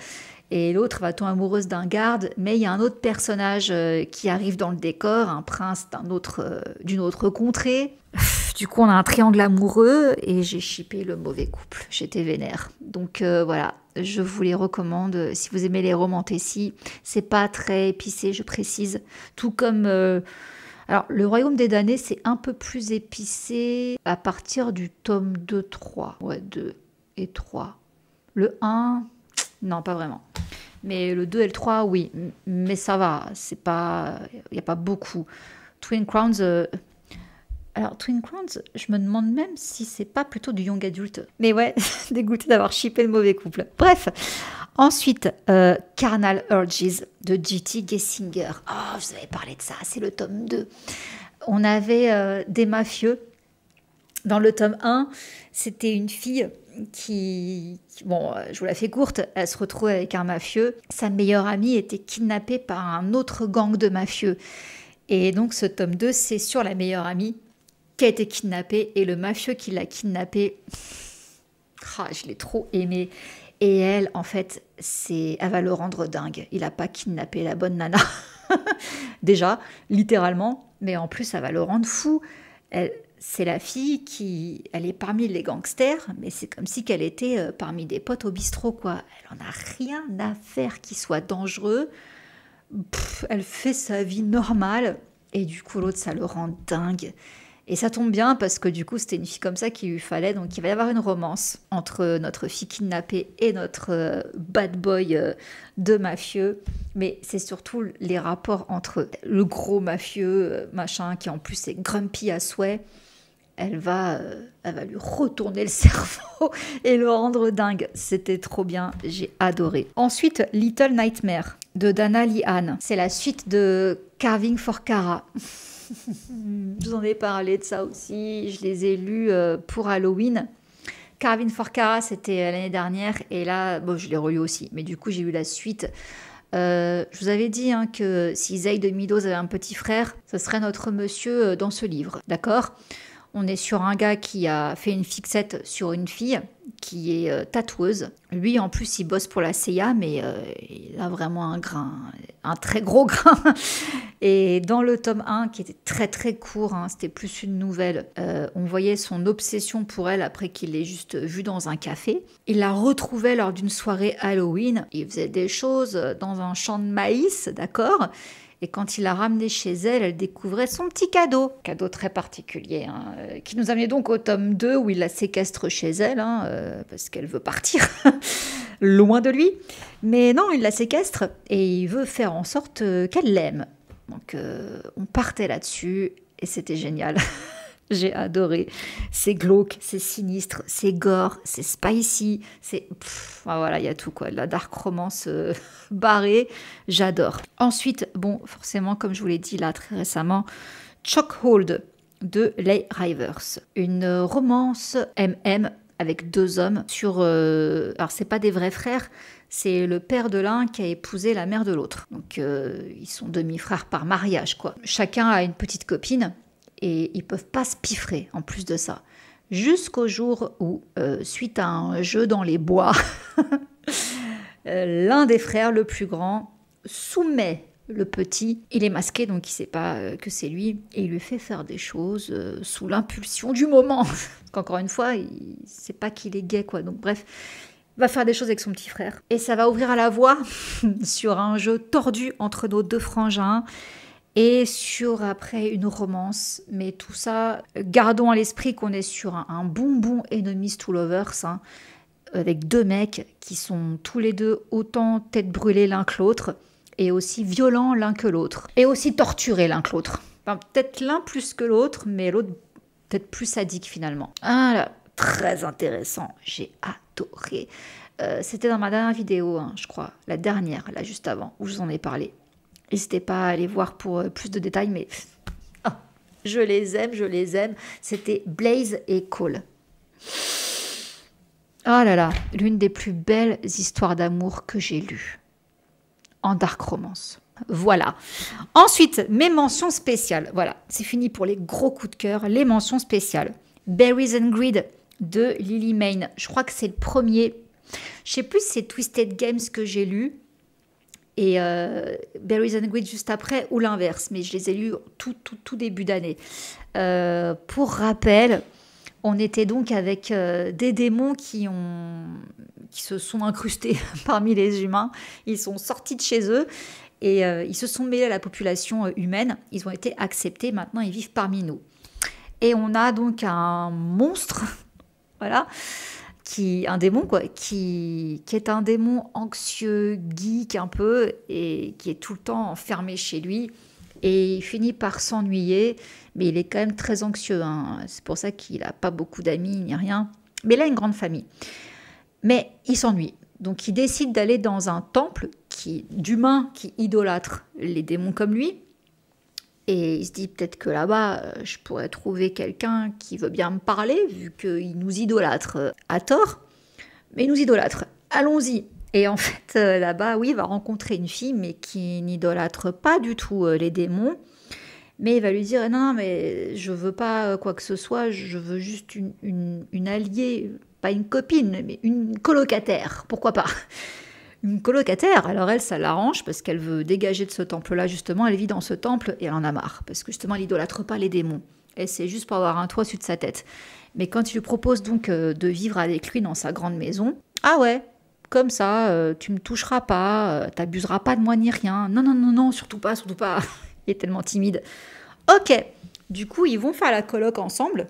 Et l'autre va tomber amoureuse d'un garde. Mais il y a un autre personnage qui arrive dans le décor, un prince d'une autre contrée. Du coup, on a un triangle amoureux et j'ai shippé le mauvais couple. J'étais vénère. Donc voilà, je vous les recommande. Si vous aimez les romantécies, c'est pas très épicé, je précise. Tout comme... Alors, le Royaume des damnés, c'est un peu plus épicé à partir du tome 2-3. Ouais, 2 et 3. Le 1, non, pas vraiment. Mais le 2 et le 3, oui. Mais ça va, c'est pas... Il n'y a pas beaucoup. Twin Crowns... Alors, Twin Crowns, je me demande même si c'est pas plutôt du young adulte. Mais ouais, dégoûté d'avoir shippé le mauvais couple. Bref, ensuite, Carnal Urges de J.T. Gessinger. Oh, je vous avais parlé de ça, c'est le tome 2. On avait des mafieux. Dans le tome 1, c'était une fille qui... Bon, je vous la fais courte, elle se retrouve avec un mafieux. Sa meilleure amie était kidnappée par un autre gang de mafieux. Et donc, ce tome 2, c'est sur la meilleure amie qui a été kidnappée et le mafieux qui l'a kidnappée. Je l'ai trop aimé. Et elle, en fait, elle va le rendre dingue. Il n'a pas kidnappé la bonne nana. Déjà, littéralement. Mais en plus, ça va le rendre fou. C'est la fille elle est parmi les gangsters, mais c'est comme si qu'elle était parmi des potes au bistrot, quoi. Elle en a rien à faire qu'il soit dangereux. Elle fait sa vie normale. Et du coup, l'autre, ça le rend dingue. Et ça tombe bien parce que du coup, c'était une fille comme ça qu'il lui fallait. Donc, il va y avoir une romance entre notre fille kidnappée et notre bad boy de mafieux. Mais c'est surtout les rapports entre le gros mafieux, machin, qui en plus est grumpy à souhait. Elle va lui retourner le cerveau et le rendre dingue. C'était trop bien, j'ai adoré. Ensuite, Little Nightmare de Dana Lihan. C'est la suite de Carving for Kara. Je vous en ai parlé de ça aussi, je les ai lus pour Halloween. Carving for Kara, c'était l'année dernière, et là, bon, je l'ai relu aussi, mais du coup, j'ai eu la suite. Je vous avais dit que si Zeid de Meadows avait un petit frère, ce serait notre monsieur dans ce livre, d'accord ? On est sur un gars qui a fait une fixette sur une fille qui est tatoueuse. Lui, en plus, il bosse pour la CIA, mais il a vraiment un très gros grain. Et dans le tome 1, qui était très très court, c'était plus une nouvelle, on voyait son obsession pour elle après qu'il l'ait juste vue dans un café. Il la retrouvait lors d'une soirée Halloween. Il faisait des choses dans un champ de maïs, d'accord ? Et quand il l'a ramenée chez elle, elle découvrait son petit cadeau. Cadeau très particulier, qui nous amenait donc au tome 2 où il la séquestre chez elle, parce qu'elle veut partir loin de lui. Mais non, il la séquestre et il veut faire en sorte qu'elle l'aime. Donc on partait là-dessus et c'était génial. J'ai adoré. C'est glauque, c'est sinistre, c'est gore, c'est spicy, voilà, il y a tout quoi. La dark romance barrée, j'adore. Ensuite, bon, forcément, comme je vous l'ai dit là très récemment, Chokehold de Leigh Rivers. Une romance MM avec 2 hommes sur... alors, c'est pas des vrais frères, c'est le père de l'un qui a épousé la mère de l'autre. Donc, ils sont demi-frères par mariage, quoi. Chacun a une petite copine. Et ils ne peuvent pas se piffrer en plus de ça. Jusqu'au jour où, suite à un jeu dans les bois, l'un des frères, le plus grand, soumet Le petit, il est masqué, donc il sait pas que c'est lui, et il lui fait faire des choses sous l'impulsion du moment. Parce qu'encore une fois, il sait pas qu'il est gay, quoi. Donc bref, il va faire des choses avec son petit frère. Et ça va ouvrir la voie sur un jeu tordu entre nos deux frangins, et sur après une romance. Mais tout ça, gardons à l'esprit qu'on est sur un bon enemies to lovers, hein, avec deux mecs qui sont tous les deux autant tête brûlée l'un que l'autre, et aussi violents l'un que l'autre, et aussi torturés l'un que l'autre. Enfin, peut-être l'un plus que l'autre, mais l'autre peut-être plus sadique finalement. Ah là, très intéressant, j'ai adoré. C'était dans ma dernière vidéo, hein, je crois, la dernière, là juste avant, où je vous en ai parlé. N'hésitez pas à aller voir pour plus de détails, mais oh, je les aime. C'était Blaze et Cole. Oh là là, l'une des plus belles histoires d'amour que j'ai lues en dark romance. Voilà. Ensuite, mes mentions spéciales. Voilà, c'est fini pour les gros coups de cœur. Les mentions spéciales. Berries and Greed de Lily Mayne. Je crois que c'est le premier. Je sais plus si c'est Twisted Games que j'ai lu et Berries and Greed juste après ou l'inverse. Mais je les ai lus tout début d'année. Pour rappel, on était donc avec des démons qui se sont incrustés parmi les humains. Ils sont sortis de chez eux et ils se sont mêlés à la population humaine. Ils ont été acceptés. Maintenant, ils vivent parmi nous. Et on a donc un monstre, voilà, un démon quoi, qui est un démon anxieux, geek un peu, et qui est tout le temps enfermé chez lui. Et il finit par s'ennuyer, mais il est quand même très anxieux, hein. C'est pour ça qu'il n'a pas beaucoup d'amis ni rien. Mais il a une grande famille. Mais il s'ennuie. Donc il décide d'aller dans un temple d'humains qui idolâtrent les démons comme lui. Et il se dit peut-être que là-bas, je pourrais trouver quelqu'un qui veut bien me parler, vu qu'il nous idolâtre à tort. Mais il nous idolâtre. Allons-y. Et en fait, là-bas, oui, il va rencontrer une fille, mais qui n'idolâtre pas du tout les démons. Mais il va lui dire, non, mais je veux pas quoi que ce soit, je veux juste une alliée, pas une copine, mais une colocataire, pourquoi pas. Une colocataire, alors elle, ça l'arrange parce qu'elle veut dégager de ce temple-là, justement, elle vit dans ce temple et elle en a marre, parce que justement, elle idolâtre pas les démons. Et c'est juste pour avoir un toit au-dessus de sa tête. Mais quand il lui propose donc de vivre avec lui dans sa grande maison, ah ouais, comme ça, tu me toucheras pas, t'abuseras pas de moi ni rien. Non, surtout pas. Il est tellement timide. Ok, du coup, ils vont faire la coloc ensemble.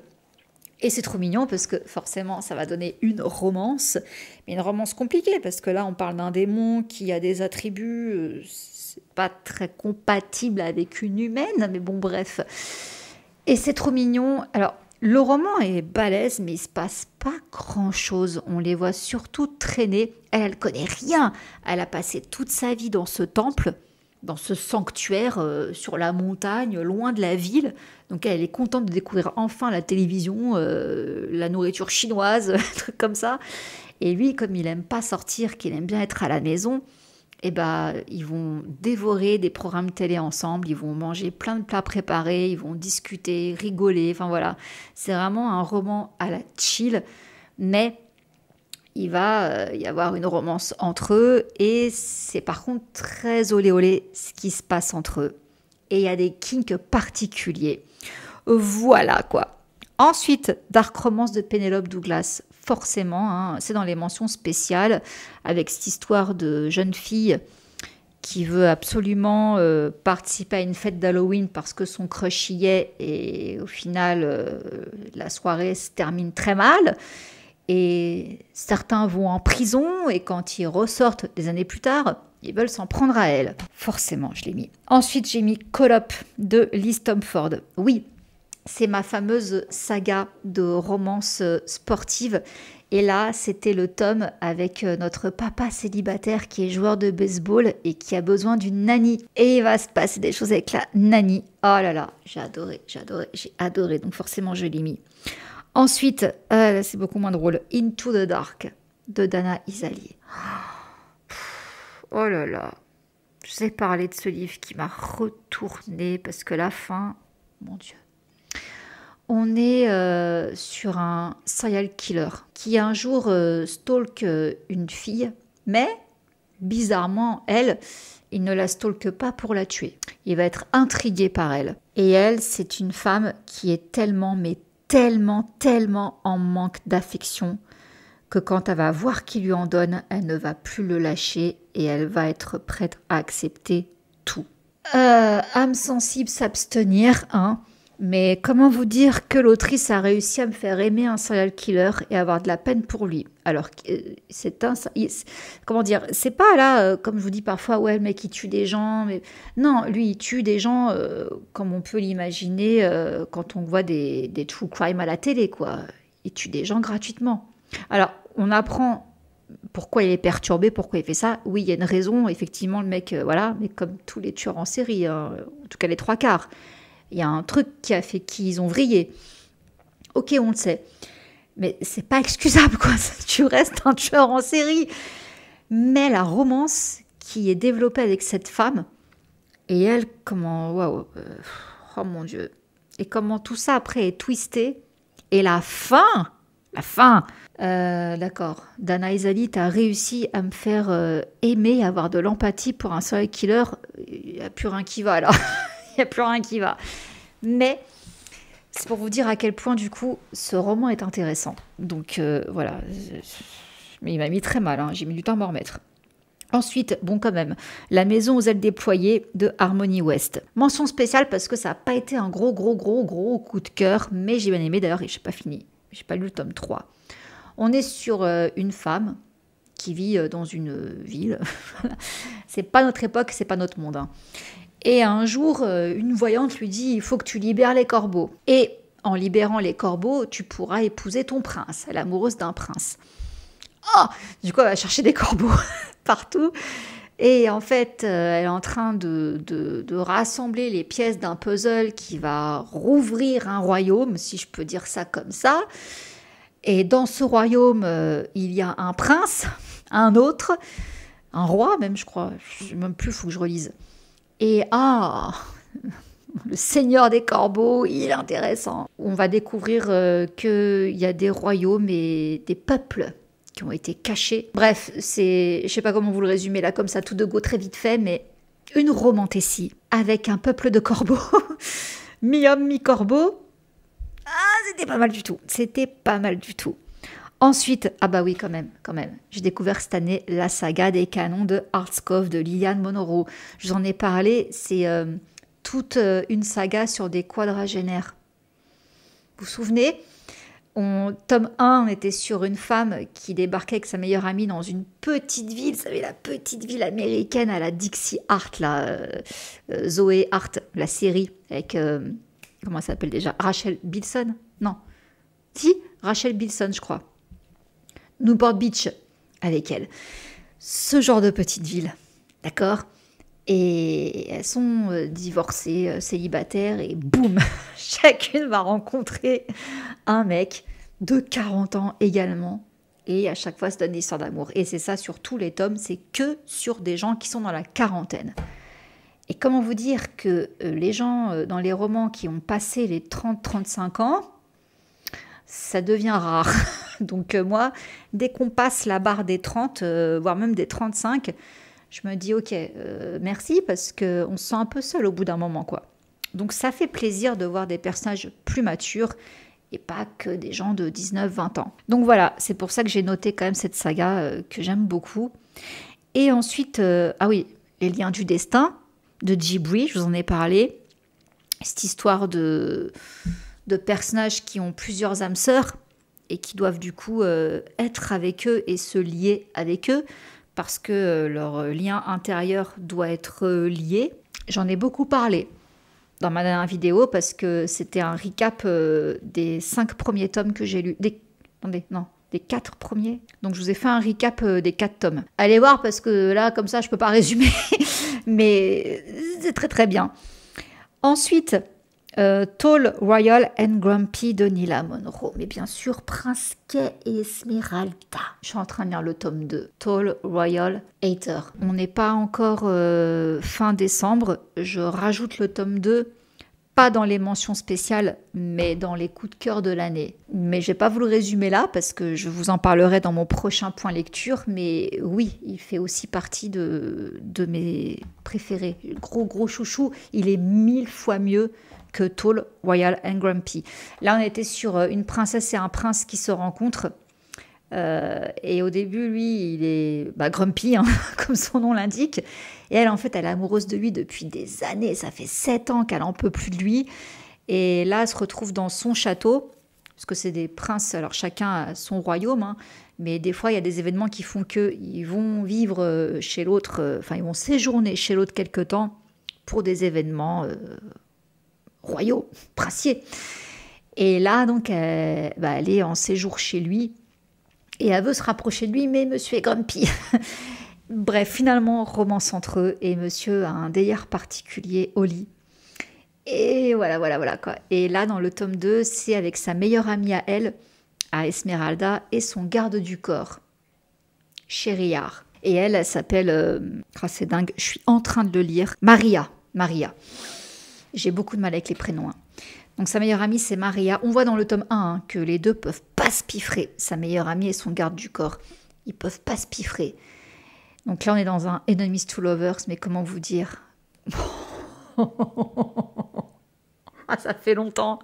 Et c'est trop mignon parce que forcément, ça va donner une romance. Mais une romance compliquée parce que là, on parle d'un démon qui a des attributs, c'est pas très compatible avec une humaine. Mais bon, bref. Et c'est trop mignon. Alors, le roman est balèze, mais il se passe pas grand-chose. On les voit surtout traîner. Elle connaît rien. Elle a passé toute sa vie dans ce temple, dans ce sanctuaire sur la montagne, loin de la ville. Donc elle est contente de découvrir enfin la télévision, la nourriture chinoise, un truc comme ça. Et lui, comme il aime pas sortir, qu'il aime bien être à la maison, eh ben, ils vont dévorer des programmes télé ensemble, ils vont manger plein de plats préparés, ils vont discuter, rigoler, enfin voilà. C'est vraiment un roman à la chill, mais il va y avoir une romance entre eux et c'est par contre très olé olé ce qui se passe entre eux. Et il y a des kinks particuliers. Voilà quoi. Ensuite, Dark Romance de Penelope Douglas, forcément, hein, c'est dans les mentions spéciales, avec cette histoire de jeune fille qui veut absolument participer à une fête d'Halloween parce que son crush y est, et au final, la soirée se termine très mal. Et certains vont en prison, et quand ils ressortent des années plus tard, ils veulent s'en prendre à elle. Forcément, je l'ai mis. Ensuite, j'ai mis Call Up de Liz Tomford. Oui, c'est ma fameuse saga de romance sportive. Et là, c'était le tome avec notre papa célibataire qui est joueur de baseball et qui a besoin d'une nanny. Et il va se passer des choses avec la nanny. Oh là là, j'ai adoré. Donc forcément, je l'ai mis. Ensuite, c'est beaucoup moins drôle, Into the Dark de Dana Isali. Oh là là, je sais parler de ce livre qui m'a retourné parce que la fin, mon Dieu. On est sur un serial killer qui un jour stalk une fille, mais bizarrement, elle, il ne la stalke pas pour la tuer. Il va être intrigué par elle. Et elle, c'est une femme qui est tellement, mais tellement en manque d'affection que quand elle va voir qui lui en donne, elle ne va plus le lâcher et elle va être prête à accepter tout. Âme sensible, s'abstenir, hein. Mais comment vous dire que l'autrice a réussi à me faire aimer un serial killer et avoir de la peine pour lui. Alors, comment dire, c'est pas là, comme je vous dis parfois, ouais, le mec il tue des gens. Mais non, lui il tue des gens comme on peut l'imaginer quand on voit des true crime à la télé, quoi. Il tue des gens gratuitement. Alors, on apprend pourquoi il est perturbé, pourquoi il fait ça. Oui, il y a une raison, effectivement, le mec, voilà, mais comme tous les tueurs en série, hein, en tout cas les 3/4. Il y a un truc qui a fait qu'ils ont vrillé. Ok, on le sait. Mais c'est pas excusable, quoi. Tu restes un tueur en série. Mais la romance qui est développée avec cette femme, et elle, comment... Waouh, oh mon Dieu. Et comment tout ça, après, est twisté. Et la fin. D'accord. Dana Isalit a réussi à me faire aimer, avoir de l'empathie pour un serial killer. Il n'y a plus rien qui va, là. Il n'y a plus rien qui va. Mais c'est pour vous dire à quel point, du coup, ce roman est intéressant. Donc, voilà. Mais il m'a mis très mal, hein. J'ai mis du temps à m'en remettre. Ensuite, bon quand même, La maison aux ailes déployées de Harmony West. Mention spéciale parce que ça n'a pas été un gros coup de cœur, mais j'ai bien aimé. D'ailleurs, je n'ai pas fini. Je n'ai pas lu le tome 3. On est sur une femme qui vit dans une ville. C'est pas notre époque, c'est pas notre monde, hein. Et un jour, une voyante lui dit « Il faut que tu libères les corbeaux. Et en libérant les corbeaux, tu pourras épouser ton prince. » Elle est amoureuse d'un prince. Oh, du coup, elle va chercher des corbeaux partout. Et en fait, elle est en train de rassembler les pièces d'un puzzle qui va rouvrir un royaume, si je peux dire ça comme ça. Et dans ce royaume, il y a un prince, un autre, un roi même, je crois. Je sais même plus, il faut que je relise. Et le seigneur des corbeaux, il est intéressant. On va découvrir qu'il y a des royaumes et des peuples qui ont été cachés. Bref, je sais pas comment vous le résumer là, comme ça, tout de go, très vite fait, mais une romantécie avec un peuple de corbeaux, mi-homme, mi-corbeau. C'était pas mal du tout. Ensuite, ah bah oui, quand même. J'ai découvert cette année la saga des canons de Heart's Cove de Liliane Monroe. Je vous en ai parlé, c'est toute une saga sur des quadragénaires. Vous vous souvenez ? Tome 1, on était sur une femme qui débarquait avec sa meilleure amie dans une petite ville, vous savez, la petite ville américaine à la Dixie Hart, là, Zoé Hart, la série, avec, comment elle s'appelle déjà ? Rachel Bilson ? Non. Si ? Rachel Bilson, je crois. Newport Beach, avec elle. Ce genre de petite ville, d'accord ? Et elles sont divorcées, célibataires, et boum, chacune va rencontrer un mec de 40 ans également. Et à chaque fois, c'est une histoire d'amour. Et c'est ça sur tous les tomes, c'est que sur des gens qui sont dans la quarantaine. Et comment vous dire que les gens dans les romans qui ont passé les 30-35 ans, ça devient rare. Donc moi, dès qu'on passe la barre des 30, voire même des 35, je me dis ok, merci, parce qu'on se sent un peu seul au bout d'un moment, quoi. Donc ça fait plaisir de voir des personnages plus matures et pas que des gens de 19-20 ans. Donc voilà, c'est pour ça que j'ai noté quand même cette saga que j'aime beaucoup. Et ensuite, ah oui, Les liens du destin de Ghibli, je vous en ai parlé. Cette histoire de personnages qui ont plusieurs âmes sœurs et qui doivent du coup être avec eux et se lier avec eux parce que leur lien intérieur doit être lié. J'en ai beaucoup parlé dans ma dernière vidéo parce que c'était un recap des 5 premiers tomes que j'ai lus. Des 4 premiers. Donc je vous ai fait un recap des 4 tomes. Allez voir parce que là, comme ça, je peux pas résumer. Mais c'est très très bien. Ensuite, Tall, Royal and Grumpy de Nila Monroe. Mais bien sûr, Prince Kay et Esmeralda. Je suis en train de lire le tome 2. Tall, Royal, Hater. On n'est pas encore fin décembre. Je rajoute le tome 2 pas dans les mentions spéciales, mais dans les coups de cœur de l'année. Mais je vais pas vous le résumer là, parce que je vous en parlerai dans mon prochain point lecture, mais oui, il fait aussi partie de mes préférés. Gros chouchou, il est 1000 fois mieux que Tall, Royal and Grumpy. Là, on était sur une princesse et un prince qui se rencontrent. Et au début, lui, il est grumpy, hein, comme son nom l'indique. Et elle, en fait, elle est amoureuse de lui depuis des années. Ça fait 7 ans qu'elle en peut plus de lui. Et là, elle se retrouve dans son château, parce que c'est des princes, alors chacun a son royaume, hein, mais des fois, il y a des événements qui font qu'ils vont vivre chez l'autre, ils vont séjourner chez l'autre quelque temps pour des événements royaux, princiers. Et là, donc, elle est en séjour chez lui. Et elle veut se rapprocher de lui, mais monsieur est grumpy. Bref, finalement, romance entre eux, et monsieur a un délire particulier au lit. Et voilà, quoi. Et là, dans le tome 2, c'est avec sa meilleure amie à elle, à Esmeralda, et son garde du corps, Chériard. Et elle s'appelle, c'est dingue, je suis en train de le lire, Maria. J'ai beaucoup de mal avec les prénoms, hein. Donc sa meilleure amie, c'est Maria. On voit dans le tome 1 hein, que les deux peuvent pas se piffrer. Sa meilleure amie et son garde du corps. Ils peuvent pas se piffrer. Donc là, on est dans un Enemies to Lovers, mais comment vous dire? Ça fait longtemps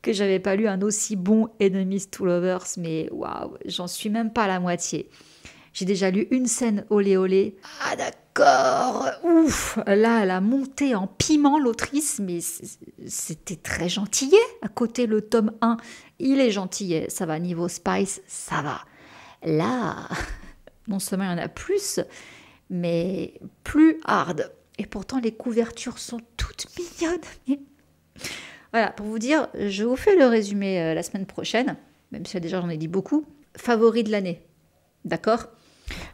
que j'avais pas lu un aussi bon Enemies to Lovers, mais waouh, j'en suis même pas à la moitié. J'ai déjà lu une scène olé olé. Ah d'accord, ouf, là elle a monté en piment l'autrice, mais c'était très gentillet. À côté le tome 1, il est gentillet, ça va, niveau spice, ça va. Là, non seulement il y en a plus, mais plus hard. Et pourtant les couvertures sont toutes mignonnes. Voilà, pour vous dire, je vous fais le résumé la semaine prochaine, même si déjà j'en ai dit beaucoup. Favori de l'année, d'accord?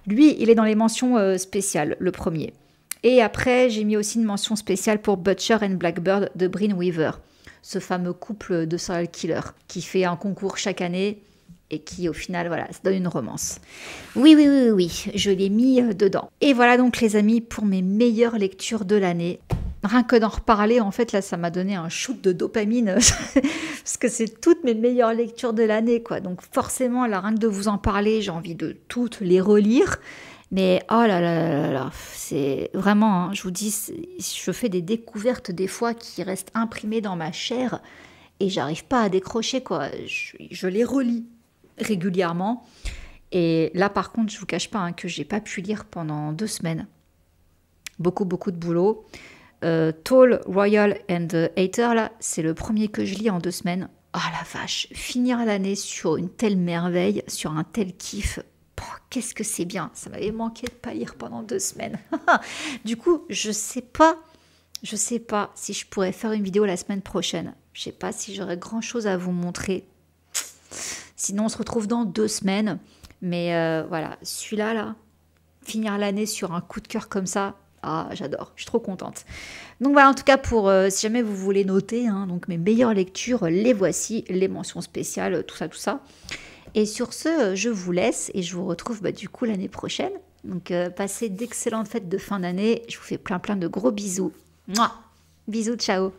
Lui, il est dans les mentions spéciales, le premier. Et après, j'ai mis aussi une mention spéciale pour Butcher and Blackbird de Bryn Weaver, ce fameux couple de serial killer qui fait un concours chaque année et qui, au final, voilà, ça donne une romance. Oui, je l'ai mis dedans. Et voilà donc, les amis, pour mes meilleures lectures de l'année. Rien que d'en reparler, en fait, là, ça m'a donné un shoot de dopamine, parce que c'est toutes mes meilleures lectures de l'année, quoi. Donc forcément, là, rien que de vous en parler, j'ai envie de toutes les relire. Mais oh là, c'est vraiment, hein, je vous dis, je fais des découvertes des fois qui restent imprimées dans ma chair et j'arrive pas à décrocher, quoi. Je les relis régulièrement. Et là, par contre, je vous cache pas hein, que j'ai pas pu lire pendant 2 semaines. Beaucoup de boulot. Tall, Royal and Hater, là, c'est le premier que je lis en 2 semaines. Oh la vache, finir l'année sur une telle merveille, sur un tel kiff, qu'est-ce que c'est bien. Ça m'avait manqué de pas lire pendant 2 semaines. Du coup, je sais pas si je pourrais faire une vidéo la semaine prochaine. Je sais pas si j'aurais grand chose à vous montrer. Sinon, on se retrouve dans 2 semaines. Mais voilà, celui-là, là, finir l'année sur un coup de cœur comme ça, ah, j'adore, je suis trop contente. Donc voilà, en tout cas, pour si jamais vous voulez noter, hein, donc mes meilleures lectures, les voici, les mentions spéciales, tout ça. Et sur ce, je vous laisse et je vous retrouve du coup l'année prochaine. Donc passez d'excellentes fêtes de fin d'année. Je vous fais plein de gros bisous. Mouah. Bisous, ciao.